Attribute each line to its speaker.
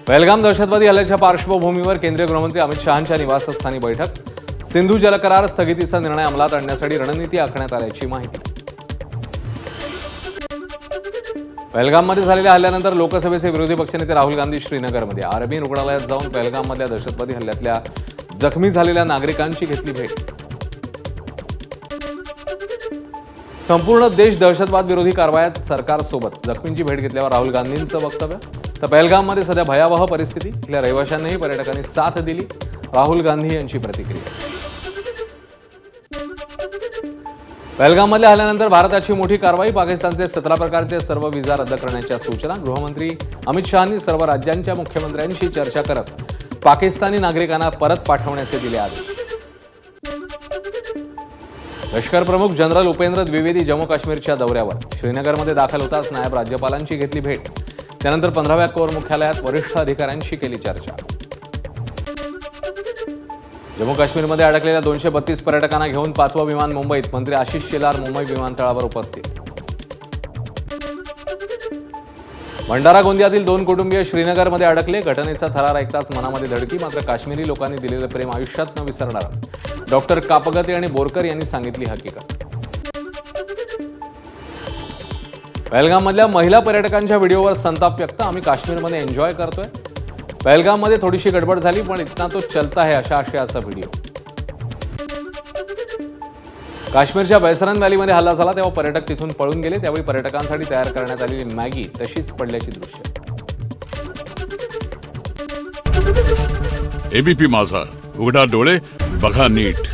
Speaker 1: पहलगाम दहशतवादी हल्ल्याच्या पार्श्वभूमीवर केंद्रीय गृहमंत्री अमित शहांच्या निवासस्थानी बैठक। सिंधू जलकरार स्थगितीचा निर्णय अंमलात आणण्यासाठी रणनीती आखण्यात आल्याची माहिती। पहलगाममध्ये झालेल्या हल्ल्यानंतर लोकसभेचे विरोधी पक्षनेते राहुल गांधी श्रीनगरमध्ये आर्मी रुग्णालयात जाऊन पहलगाममधल्या दहशतवादी हल्ल्यातल्या जखमी झालेल्या नागरिकांची घेतली भेट। संपूर्ण देश दहशतवाद विरोधी कारवायात सरकारसोबत, जखमींची भेट घेतल्यावर राहुल गांधींचं वक्तव्य। तर पहलगाममध्ये सध्या भयावह परिस्थिती, इथल्या रहिवाशांनाही पर्यटकांनी साथ दिली, राहुल गांधी यांची प्रतिक्रिया। पहलगाममधल्या हल्ल्यानंतर भारताची मोठी कारवाई, पाकिस्तानचे 17 प्रकारचे सर्व व्हिसा रद्द करण्याच्या सूचना। गृहमंत्री अमित शहांनी सर्व राज्यांच्या मुख्यमंत्र्यांशी चर्चा करत पाकिस्तानी नागरिकांना परत पाठवण्याचे दिले आदेश। लष्कर प्रमुख जनरल उपेंद्र द्विवेदी जम्मू काश्मीरच्या दौऱ्यावर, श्रीनगरमध्ये दाखल होताच नायब राज्यपालांची घेतली भेट। त्यानंतर 15व्या कोर मुख्यालयात वरिष्ठ अधिकाऱ्यांशी केली चर्चा। जम्मू काश्मीरमध्ये अडकलेल्या 232 पर्यटकांना घेऊन 5वं विमान मुंबईत, मंत्री आशिष शेलार मुंबई विमानतळावर उपस्थित। भंडारा गोंदियातील 2 कुटुंबीय श्रीनगरमध्ये अडकले, घटनेचा थरार ऐकताच मनामध्ये धडकी, मात्र काश्मीरी लोकांनी दिलेलं प्रेम आयुष्यात न विसरणार, डॉक्टर कापगते आणि बोरकर यांनी सांगितली हकीकत। पहलगाममधल्या महिला पर्यटकांच्या व्हिडिओवर संताप व्यक्त, आम्ही काश्मीरमध्ये एन्जॉय करतोय, पहलगाममध्ये थोडीशी गडबड झाली पण इतना तो चलता है, अशा आशयाचा व्हिडिओ। काश्मीरच्या बैसरन व्हॅलीमध्ये हल्ला झाला तेव्हा पर्यटक तिथून पळून गेले, त्यावेळी पर्यटकांसाठी तयार करण्यात आलेली मॅगी तशीच पडल्याची दृश्य।
Speaker 2: एबीपी माझा, उघडा डोळे बघा नीट।